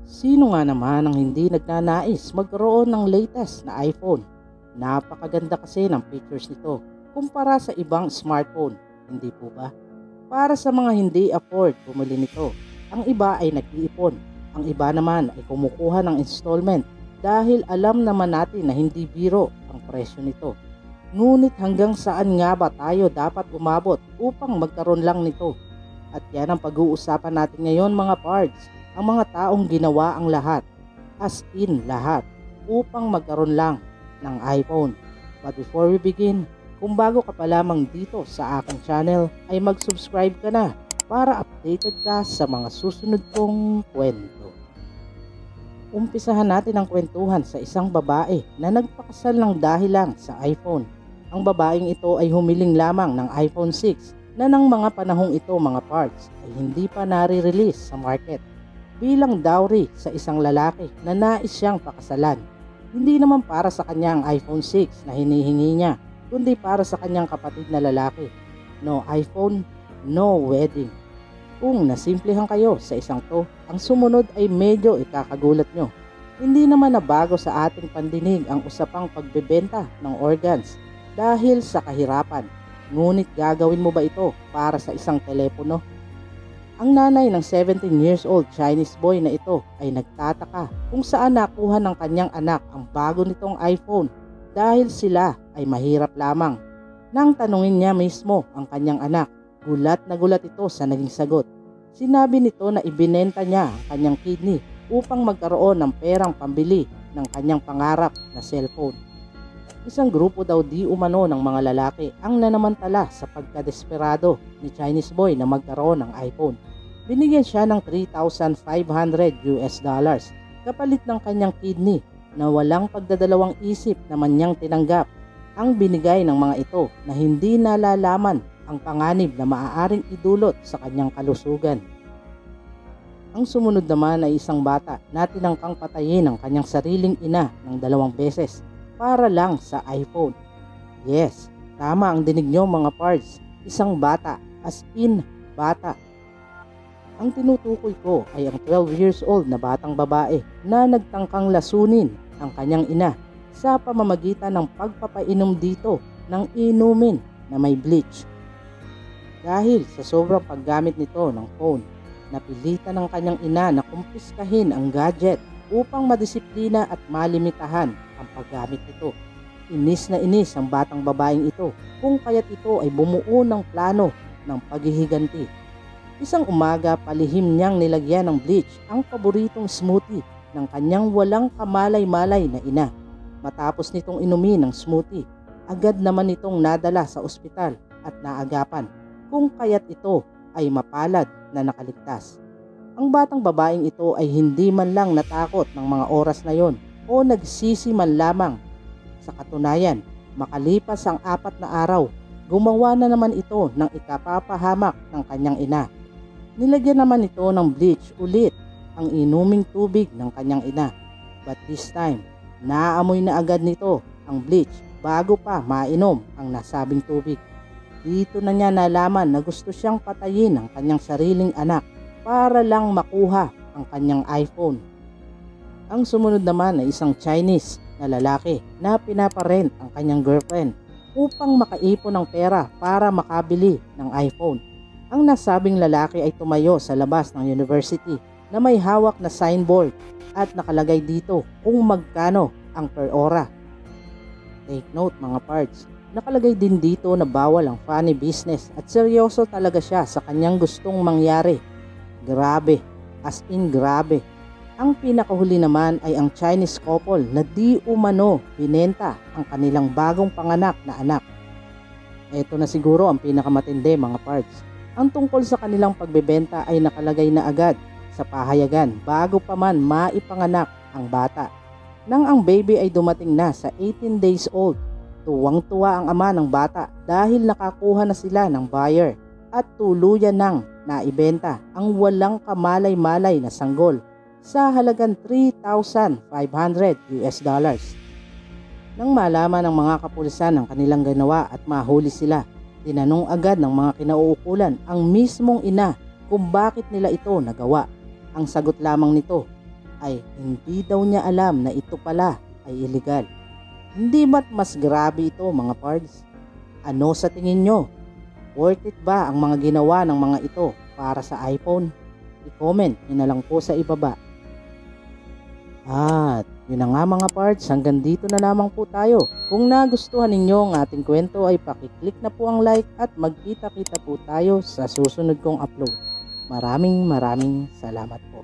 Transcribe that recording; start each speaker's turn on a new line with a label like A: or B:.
A: Sino nga naman ang hindi nagnanais magkaroon ng latest na iPhone? Napakaganda kasi ng features nito kumpara sa ibang smartphone, hindi po ba? Para sa mga hindi afford bumili nito, ang iba ay nag-iipon, ang iba naman ay kumukuha ng installment dahil alam naman natin na hindi biro ang presyo nito. Ngunit hanggang saan nga ba tayo dapat umabot upang magkaroon lang nito? At yan ang pag-uusapan natin ngayon mga pards, ang mga taong ginawa ang lahat, as in lahat, upang magkaroon lang ng iPhone. But before we begin, kung bago ka pa lamang dito sa aking channel ay mag-subscribe ka na para updated ka sa mga susunod kong kwento. Umpisahan natin ang kwentuhan sa isang babae na nagpakasal ng dahil lang sa iPhone. Ang babaeng ito ay humiling lamang ng iPhone 6 na ng mga panahong ito mga parts ay hindi pa nare-release sa market bilang dowry sa isang lalaki na nais siyang pakasalan. Hindi naman para sa kanya ang iPhone 6 na hinihingi niya, kundi para sa kanyang kapatid na lalaki. No iPhone, no wedding. Kung nasimplihan kayo sa isang to, ang sumunod ay medyo ikakagulat nyo. Hindi naman nabago sa ating pandinig ang usapang pagbebenta ng organs dahil sa kahirapan. Ngunit gagawin mo ba ito para sa isang telepono? Ang nanay ng 17 years old Chinese boy na ito ay nagtataka kung saan nakuha ng kanyang anak ang bago nitong iPhone dahil sila ay mahirap lamang. Nang tanungin niya mismo ang kanyang anak, gulat na gulat ito sa naging sagot. Sinabi nito na ibinenta niya ang kanyang kidney upang magkaroon ng perang pambili ng kanyang pangarap na cellphone. Isang grupo daw di umano ng mga lalaki ang nanamantala sa pagkadesperado ni Chinese boy na magkaroon ng iPhone. Binigyan siya ng $3,500 kapalit ng kanyang kidney na walang pagdadalawang isip naman niyang tinanggap ang binigay ng mga ito na hindi nalalaman ang panganib na maaaring idulot sa kanyang kalusugan. Ang sumunod naman ay isang bata na tinangkang patayin ng kanyang sariling ina ng 2 beses para lang sa iPhone. Yes, tama ang dinig nyo mga pards, isang bata, as in bata. Ang tinutukoy ko ay ang 12 years old na batang babae na nagtangkang lasunin ang kanyang ina sa pamamagitan ng pagpapainom dito ng inumin na may bleach. Dahil sa sobrang paggamit nito ng phone, napilitan ng kanyang ina na kumpiskahin ang gadget upang madisiplina at malimitahan ang paggamit nito. Inis na inis ang batang babaeng ito kung kaya't ito ay bumuo ng plano ng paghihiganti. Isang umaga palihim niyang nilagyan ng bleach ang paboritong smoothie ng kanyang walang kamalay-malay na ina. Matapos nitong inumin ng smoothie, agad naman itong nadala sa ospital at naagapan kung kaya't ito ay mapalad na nakaligtas. Ang batang babaeng ito ay hindi man lang natakot ng mga oras na yon o nagsisi man lamang. Sa katunayan, makalipas ang 4 na araw, gumawa na naman ito ng ikapapahamak ng kanyang ina. Nilagyan naman ito ng bleach ulit ang inuming tubig ng kanyang ina. But this time, naamoy na agad nito ang bleach bago pa mainom ang nasabing tubig. Dito na niya nalaman na gusto siyang patayin ang kanyang sariling anak para lang makuha ang kanyang iPhone. Ang sumunod naman ay isang Chinese na lalaki na pinaparent ang kanyang girlfriend upang makaipon ng pera para makabili ng iPhone. Ang nasabing lalaki ay tumayo sa labas ng university na may hawak na signboard at nakalagay dito kung magkano ang per ora. Take note mga pards, nakalagay din dito na bawal ang funny business at seryoso talaga siya sa kanyang gustong mangyari. Grabe, as in grabe. Ang pinakahuli naman ay ang Chinese couple na di umano binenta ang kanilang bagong panganak na anak. Ito na siguro ang pinakamatindi mga pards. Ang tungkol sa kanilang pagbebenta ay nakalagay na agad sa pahayagan bago pa man maipanganak ang bata. Nang ang baby ay dumating na sa 18 days old, tuwang-tuwa ang ama ng bata dahil nakakuha na sila ng buyer at tuluyan nang naibenta ang walang kamalay-malay na sanggol sa halagang $3,500. Nang malaman ng mga kapulisan ang kanilang ginawa at mahuli sila, tinanong agad ng mga kinauukulan ang mismong ina kung bakit nila ito nagawa. Ang sagot lamang nito, ay hindi daw niya alam na ito pala ay illegal. Hindi ba't mas grabe ito mga pards? Ano sa tingin nyo? Worth it ba ang mga ginawa ng mga ito para sa iPhone? I-comment nyo na lang po sa ibaba. At yun na nga mga pards, hanggang dito na lamang po tayo. Kung nagustuhan ninyo ang ating kwento ay pakiclick na po ang like at magkita-kita po tayo sa susunod kong upload. Maraming salamat po.